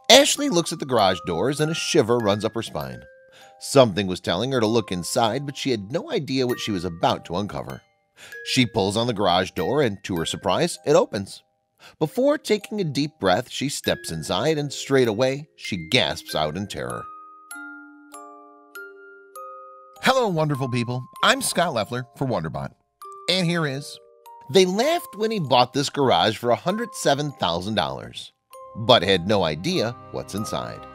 Ashley looks at the garage doors and a shiver runs up her spine. Something was telling her to look inside, but she had no idea what she was about to uncover. She pulls on the garage door and, to her surprise, it opens. Before taking a deep breath, she steps inside and straight away, she gasps out in terror. Hello, wonderful people. I'm Scott Leffler for WonderBot. And here is... They laughed when he bought this garage for $107,000, but had no idea what's inside.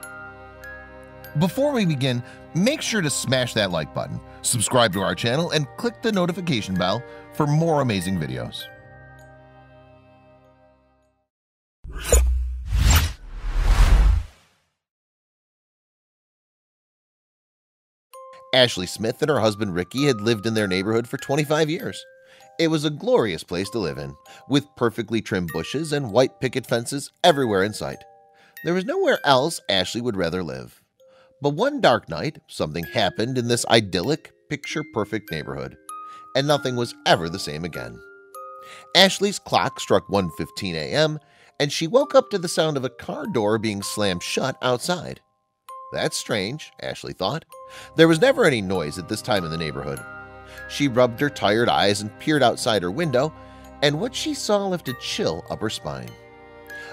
Before we begin, make sure to smash that like button, subscribe to our channel, and click the notification bell for more amazing videos. Ashley Smith and her husband Ricky had lived in their neighborhood for 25 years. It was a glorious place to live in, with perfectly trimmed bushes and white picket fences everywhere in sight. There was nowhere else Ashley would rather live. But one dark night, something happened in this idyllic, picture-perfect neighborhood, and nothing was ever the same again. Ashley's clock struck 1:15 a.m., and she woke up to the sound of a car door being slammed shut outside. That's strange, Ashley thought. There was never any noise at this time in the neighborhood. She rubbed her tired eyes and peered outside her window, and what she saw left a chill up her spine.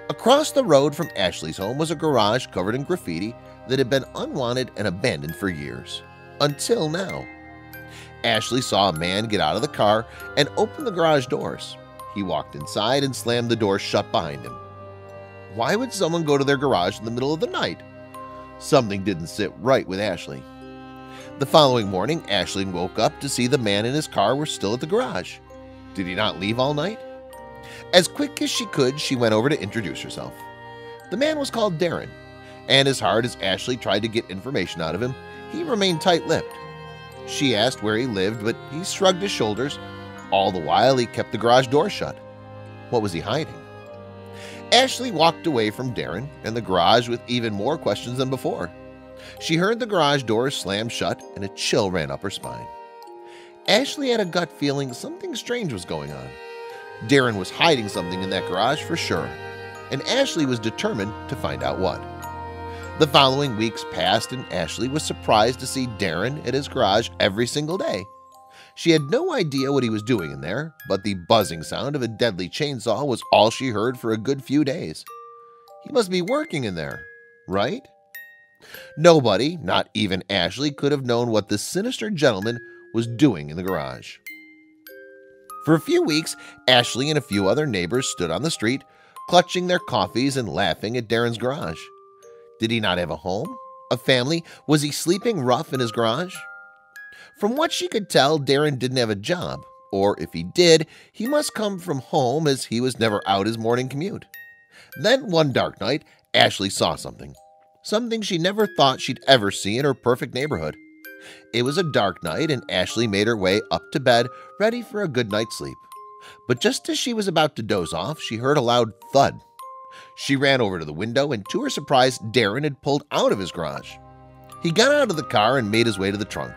Across the road from Ashley's home was a garage covered in graffiti that had been unwanted and abandoned for years, until now. Ashley saw a man get out of the car and open the garage doors. He walked inside and slammed the door shut behind him. Why would someone go to their garage in the middle of the night? Something didn't sit right with Ashley. The following morning, Ashley woke up to see the man and his car were still at the garage. Did he not leave all night? As quick as she could, she went over to introduce herself. The man was called Darren, and as hard as Ashley tried to get information out of him, he remained tight-lipped. She asked where he lived, but he shrugged his shoulders. All the while, he kept the garage door shut. What was he hiding? Ashley walked away from Darren and the garage with even more questions than before. She heard the garage doors slam shut and a chill ran up her spine. Ashley had a gut feeling something strange was going on. Darren was hiding something in that garage for sure, and Ashley was determined to find out what. The following weeks passed and Ashley was surprised to see Darren at his garage every single day. She had no idea what he was doing in there, but the buzzing sound of a deadly chainsaw was all she heard for a good few days. He must be working in there, right? Nobody, not even Ashley, could have known what this sinister gentleman was doing in the garage. For a few weeks, Ashley and a few other neighbors stood on the street, clutching their coffees and laughing at Darren's garage. Did he not have a home? A family? Was he sleeping rough in his garage? From what she could tell, Darren didn't have a job, or if he did, he must come from home as he was never out his morning commute. Then one dark night, Ashley saw something. Something she never thought she'd ever see in her perfect neighborhood. It was a dark night and Ashley made her way up to bed, ready for a good night's sleep. But just as she was about to doze off, she heard a loud thud. She ran over to the window and to her surprise, Darren had pulled out of his garage. He got out of the car and made his way to the trunk.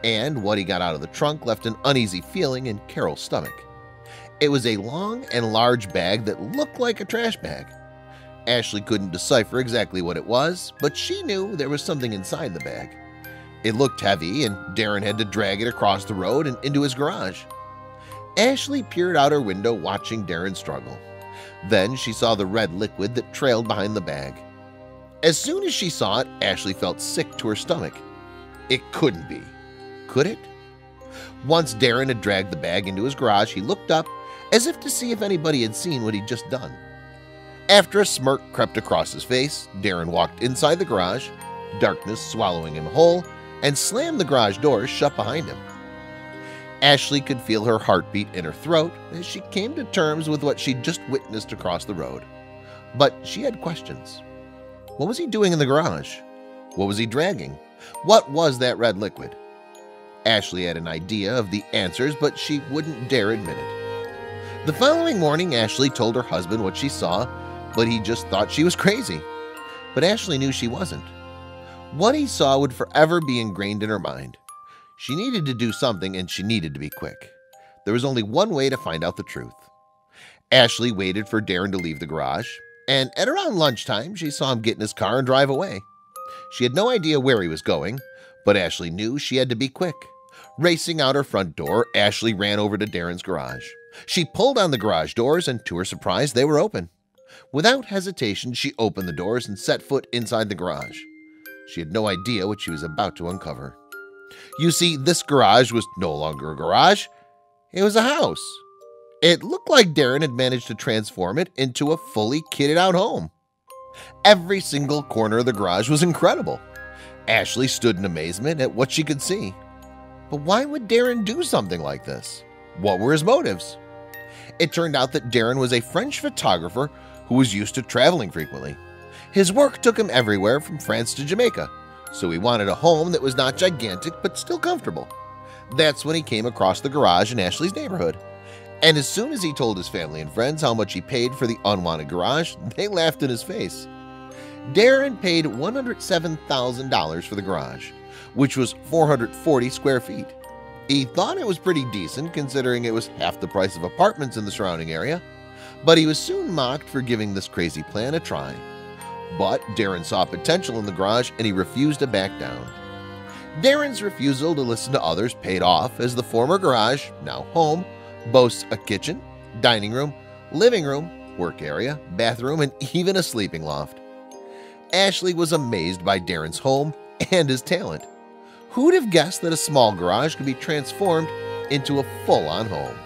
And what he got out of the trunk left an uneasy feeling in Carol's stomach. It was a long and large bag that looked like a trash bag. Ashley couldn't decipher exactly what it was, but she knew there was something inside the bag. It looked heavy, and Darren had to drag it across the road and into his garage. Ashley peered out her window watching Darren struggle. Then she saw the red liquid that trailed behind the bag. As soon as she saw it, Ashley felt sick to her stomach. It couldn't be. Could it? Once Darren had dragged the bag into his garage, he looked up as if to see if anybody had seen what he'd just done. After a smirk crept across his face, Darren walked inside the garage, darkness swallowing him whole, and slammed the garage doors shut behind him. Ashley could feel her heartbeat in her throat as she came to terms with what she'd just witnessed across the road. But she had questions. What was he doing in the garage? What was he dragging? What was that red liquid? Ashley had an idea of the answers, but she wouldn't dare admit it. The following morning, Ashley told her husband what she saw, but he just thought she was crazy. But Ashley knew she wasn't. What he saw would forever be ingrained in her mind. She needed to do something, and she needed to be quick. There was only one way to find out the truth. Ashley waited for Darren to leave the garage. and at around lunchtime she saw him get in his car and drive away. She had no idea where he was going, but Ashley knew she had to be quick. Racing out her front door, Ashley ran over to Darren's garage. She pulled on the garage doors, and to her surprise, they were open. Without hesitation, she opened the doors and set foot inside the garage. She had no idea what she was about to uncover. You see, this garage was no longer a garage. It was a house. It looked like Darren had managed to transform it into a fully kitted out home. Every single corner of the garage was incredible. Ashley stood in amazement at what she could see. But why would Darren do something like this? What were his motives? It turned out that Darren was a French photographer who was used to traveling frequently. His work took him everywhere from France to Jamaica, so he wanted a home that was not gigantic but still comfortable. That's when he came across the garage in Ashley's neighborhood. And as soon as he told his family and friends how much he paid for the unwanted garage, they laughed in his face. Darren paid $107,000 for the garage, which was 440 square feet. He thought it was pretty decent considering it was half the price of apartments in the surrounding area, but he was soon mocked for giving this crazy plan a try. But Darren saw potential in the garage and he refused to back down. Darren's refusal to listen to others paid off, as the former garage, now home, boasts a kitchen, dining room, living room, work area, bathroom, and even a sleeping loft. Ashley was amazed by Darren's home and his talent. Who'd have guessed that a small garage could be transformed into a full-on home?